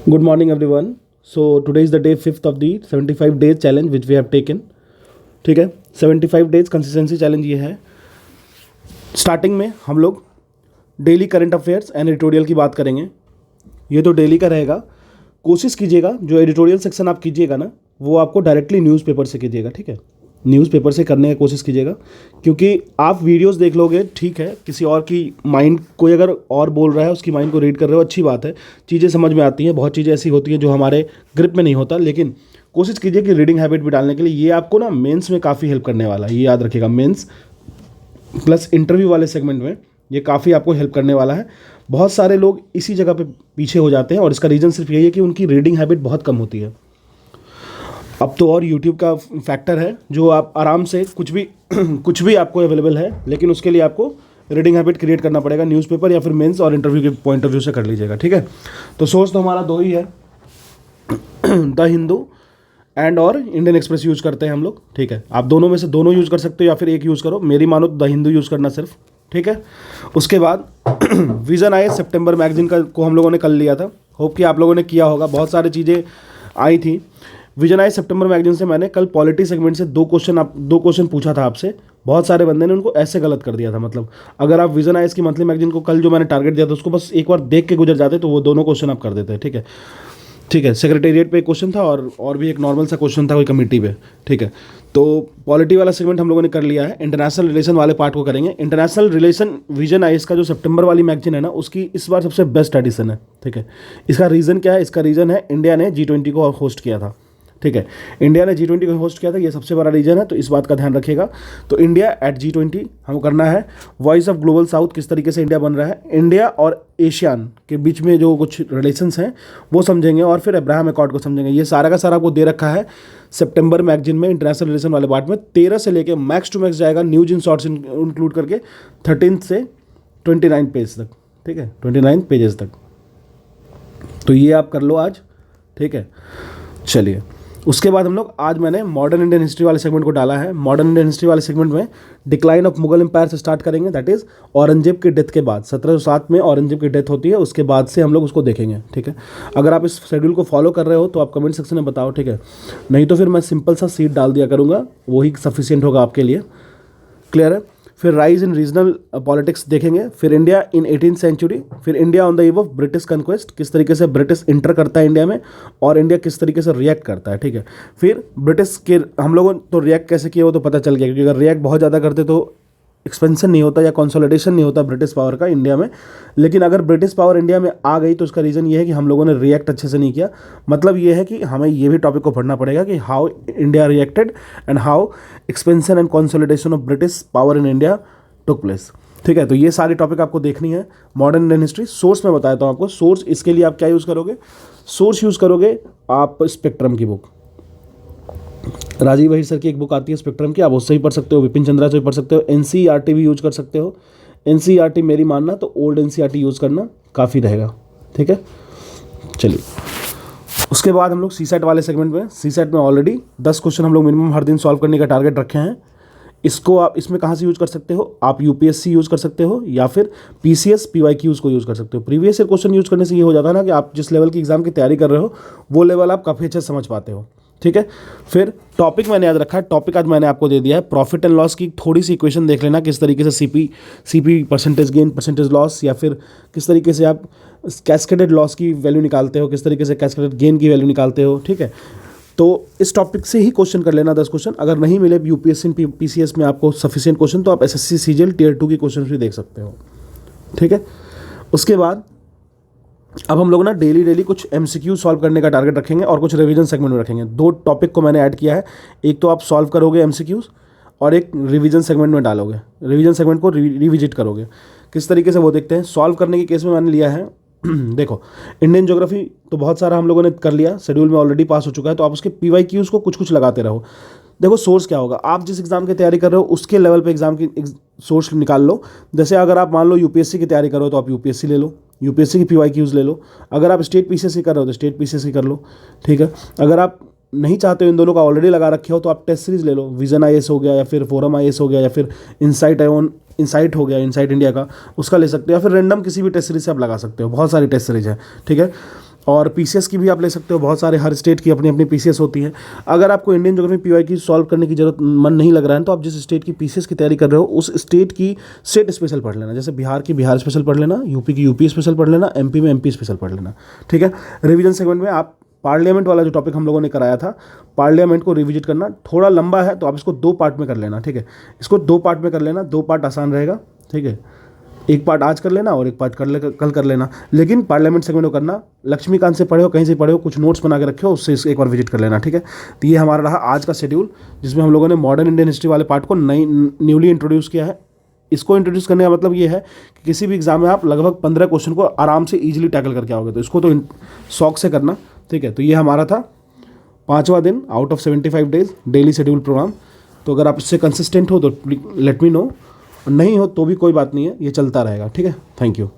Good morning, everyone. So today is the day 5th of the 75 days challenge which we have taken. ठीक है, 75 days consistency challenge ये है. Starting में हम लोग daily current affairs and editorial की बात करेंगे. ये तो डेली का रहेगा. कोशिश कीजिएगा जो एडिटोरियल सेक्शन आप कीजिएगा ना, वो आपको डायरेक्टली न्यूज़पेपर से कीजिएगा. ठीक है, न्यूज़पेपर से करने की कोशिश कीजिएगा, क्योंकि आप वीडियोस देख लोगे ठीक है, किसी और की माइंड, कोई अगर और बोल रहा है उसकी माइंड को रीड कर रहे हो, अच्छी बात है, चीज़ें समझ में आती हैं. बहुत चीज़ें ऐसी होती हैं जो हमारे ग्रिप में नहीं होता, लेकिन कोशिश कीजिए कि रीडिंग हैबिट भी डालने के लिए ये आपको ना मेंस में काफ़ी हेल्प करने वाला है. ये याद रखिएगा, मेंस प्लस इंटरव्यू वाले सेगमेंट में ये काफ़ी आपको हेल्प करने वाला है. बहुत सारे लोग इसी जगह पे पीछे हो जाते हैं और इसका रीज़न सिर्फ यही है कि उनकी रीडिंग हैबिट बहुत कम होती है. अब तो और यूट्यूब का फैक्टर है जो आप आराम से कुछ भी आपको अवेलेबल है, लेकिन उसके लिए आपको रीडिंग हैबिट क्रिएट करना पड़ेगा. न्यूज़पेपर या फिर मेंस और इंटरव्यू के पॉइंट ऑफ व्यू से कर लीजिएगा. ठीक है, तो सोर्स तो हमारा दो ही है, द हिंदू एंड और इंडियन एक्सप्रेस यूज़ करते हैं हम लोग. ठीक है, आप दोनों में से दोनों यूज़ कर सकते हो या फिर एक यूज़ करो. मेरी मानो द हिंदू यूज़ करना सिर्फ. ठीक है, उसके बाद विजन आए सितंबर मैगजीन का को हम लोगों ने कल लिया था. होप कि आप लोगों ने किया होगा. बहुत सारी चीज़ें आई थी. विजन आई सितंबर मैगजीन से मैंने कल पॉलिटी सेगमेंट से दो क्वेश्चन पूछा था आपसे. बहुत सारे बंदे ने उनको ऐसे गलत कर दिया था. मतलब अगर आप विजन आई की मंथली मैगजीन को कल जो मैंने टारगेट दिया था उसको बस एक बार देख के गुजर जाते तो वो दोनों क्वेश्चन आप कर देते. ठीक है, सेक्रेटेरिएट पे एक क्वेश्चन था और भी एक नॉर्मल सा क्वेश्चन था कोई कमेटी पे. ठीक है, तो पॉलिटी वाला सेगमेंट हम लोगों ने कर लिया है. इंटरनेशनल रिलेशन वाले पार्ट को करेंगे. इंटरनेशनल रिलेशन विजन आई का जो सितंबर वाली मैगजीन है ना, उसकी इस बार सबसे बेस्ट एडिशन है. ठीक है, इसका रीज़न क्या है? इसका रीज़न है इंडिया ने G20 को होस्ट किया था. ठीक है, इंडिया ने G20 को होस्ट किया था, ये सबसे बड़ा रीजन है, तो इस बात का ध्यान रखिएगा. तो इंडिया एट G20 हमको करना है. वॉइस ऑफ ग्लोबल साउथ, किस तरीके से इंडिया बन रहा है, इंडिया और एशियान के बीच में जो कुछ रिलेशंस हैं वो समझेंगे, और फिर अब्राहम अकॉर्ड को समझेंगे. ये सारा का सारा आपको दे रखा है सितंबर मैगजीन में, इंटरनेशनल रिलेशन वाले पार्ट में. 13 से लेके मैक्स टू मैक्स जाएगा न्यूज इन शॉर्ट्स इंक्लूड करके 13 से 29 पेज तक. ठीक है, 29 पेजेस तक. तो ये आप कर लो आज. ठीक है, चलिए. उसके बाद हम लोग आज मैंने मॉडर्न इंडियन हिस्ट्री वाले सेगमेंट को डाला है. मॉडर्न इंडियन हिस्ट्री वाले सेगमेंट में डिक्लाइन ऑफ मुगल एम्पायर से स्टार्ट करेंगे. दैट इज़ औरंगजेब की डेथ के बाद. 1707 में औरंगजेब की डेथ होती है, उसके बाद से हम लोग उसको देखेंगे. ठीक है, अगर आप इस शेड्यूल को फॉलो कर रहे हो तो आप कमेंट सेक्शन में बताओ. ठीक है, नहीं तो फिर मैं सिंपल सा सीट डाल दिया करूँगा, वही सफिशियंट होगा आपके लिए. क्लियर है. फिर राइज इन रीजनल पॉलिटिक्स देखेंगे. फिर इंडिया इन 18th सेंचुरी. फिर India on the eve of British conquest, किस तरीके से ब्रिटिश इंटर करता है इंडिया में और इंडिया किस तरीके से रिएक्ट करता है. ठीक है, फिर ब्रिटिश के हम लोगों तो रिएक्ट कैसे किया वो तो पता चल गया, क्योंकि अगर रिएक्ट बहुत ज़्यादा करते तो एक्सपेंशन नहीं होता या कंसोलिडेशन नहीं होता ब्रिटिश पावर का इंडिया में. लेकिन अगर ब्रिटिश पावर इंडिया में आ गई तो उसका रीज़न ये है कि हम लोगों ने रिएक्ट अच्छे से नहीं किया. मतलब ये है कि हमें ये भी टॉपिक को पढ़ना पड़ेगा कि how India reacted and how expansion and consolidation of British power in India took place. ठीक है, तो ये सारी टॉपिक आपको देखनी है. Modern Indian history. सोर्स मैं बताता हूँ आपको. सोर्स इसके लिए आप क्या यूज़ करोगे? सोर्स यूज़ करोगे आप स्पेक्ट्रम की बुक. राजीव अहिर सर की एक बुक आती है स्पेक्ट्रम की, आप उससे ही पढ़ सकते हो. विपिन चंद्रा से भी पढ़ सकते हो. NCERT भी यूज कर सकते हो. NCERT मेरी मानना तो ओल्ड NCERT यूज़ करना काफ़ी रहेगा. ठीक है, चलिए. उसके बाद हम लोग CSAT वाले सेगमेंट में, CSAT में ऑलरेडी 10 क्वेश्चन हम लोग मिनिमम हर दिन सॉल्व करने का टारगेट रखे हैं. इसको आप इसमें कहाँ से यूज़ कर सकते हो? आप UPSC यूज़ कर सकते हो या फिर PCS PYQs को यूज़ कर सकते हो. प्रीवियस ईयर क्वेश्चन यूज़ करने से ये हो जाता है ना कि आप जिस लेवल की एग्जाम की तैयारी कर रहे हो वो लेवल आप काफ़ी अच्छे से समझ पाते हो. ठीक है, फिर टॉपिक मैंने याद रखा है. टॉपिक आज मैंने आपको दे दिया है. प्रॉफिट एंड लॉस की थोड़ी सी इक्वेशन देख लेना, किस तरीके से CP percentage gain percentage loss, या फिर किस तरीके से आप कैस्केडेड लॉस की वैल्यू निकालते हो, किस तरीके से कैस्केडेड गेन की वैल्यू निकालते हो. ठीक है, तो इस टॉपिक से ही क्वेश्चन कर लेना 10 क्वेश्चन. अगर नहीं मिले UPSC PCS में आपको सफिशिएंट क्वेश्चन तो आप SSC CGL Tier 2 की क्वेश्चन भी देख सकते हो. ठीक है, उसके बाद अब हम लोग ना डेली कुछ MCQ सॉल्व करने का टारगेट रखेंगे और कुछ रिवीजन सेगमेंट में रखेंगे. 2 टॉपिक को मैंने ऐड किया है. एक तो आप सॉल्व करोगे MCQs और एक रिवीजन सेगमेंट में डालोगे. रिवीजन सेगमेंट को रिविजिट करोगे. किस तरीके से वो देखते हैं. सॉल्व करने के केस में मैंने लिया है देखो, इंडियन ज्योग्राफी तो बहुत सारा हम लोगों ने कर लिया, शेड्यूल में ऑलरेडी पास हो चुका है, तो आप उसके PYQs को कुछ लगाते रहो. देखो सोर्स क्या होगा, आप जिस एग्जाम की तैयारी कर रहे हो उसके लेवल पे एग्जाम की सोर्स निकाल लो. जैसे अगर आप मान लो UPSC की तैयारी कर रहे हो तो आप UPSC ले लो, UPSC की PYQs ले लो. अगर आप स्टेट PCS कर रहे हो तो स्टेट PCS कर लो. ठीक है, अगर आप नहीं चाहते हो इन दोनों का ऑलरेडी लगा रखे हो तो आप टेस्ट सीरीज ले लो. विजन IAS हो गया या फिर फोरम IAS हो गया या फिर इनसाइट हो गया, इनसाइट इंडिया का, उसका ले सकते हो, या फिर रैंडम किसी भी टेस्ट सीरीज से आप लगा सकते हो. बहुत सारी टेस्ट सीरीज है. ठीक है, और पीसीएस की भी आप ले सकते हो, बहुत सारे हर स्टेट की अपनी अपनी पीसीएस होती है। अगर आपको इंडियन ज्योग्राफी पीवाई की सॉल्व करने की जरूरत मन नहीं लग रहा है तो आप जिस स्टेट की पीसीएस की तैयारी कर रहे हो उस स्टेट की स्टेट स्पेशल पढ़ लेना। जैसे बिहार की बिहार स्पेशल पढ़ लेना, यूपी की यूपी स्पेशल पढ़ लेना, एमपी में एमपी स्पेशल पढ़ लेना, ठीक है। रिवीजन सेगमेंट में आप पार्लियामेंट वाला जो टॉपिक हम लोगों ने कराया था, पार्लियामेंट को रिविजिट करना, थोड़ा लंबा है तो आप इसको 2 पार्ट में कर लेना, ठीक है। इसको 2 पार्ट में कर लेना, 2 पार्ट आसान रहेगा, ठीक है। एक पार्ट आज कर लेना और एक पार्ट कल कर लेना, लेकिन पार्लियामेंट सेगमेंट को करना। लक्ष्मीकांत से पढ़े हो, कहीं से पढ़े हो, कुछ नोट्स बना के रखे हो, उससे एक बार विजिट कर लेना, ठीक है। तो ये हमारा रहा आज का शेड्यूल, जिसमें हम लोगों ने मॉडर्न इंडियन हिस्ट्री वाले पार्ट को न्यूली इंट्रोड्यूस किया है। इसको इंट्रोड्यूस करने का मतलब ये है कि किसी भी एग्जाम में आप लगभग 15 क्वेश्चन को आराम से ईजिली टैकल करके आओगे, तो इसको तो शौक से करना, ठीक है। तो ये हमारा था 5वां दिन out of 75 days daily schedule program. तो अगर आप इससे कंसिस्टेंट हो तो लेट मी नो, नहीं हो तो भी कोई बात नहीं है, ये चलता रहेगा, ठीक है। Thank you.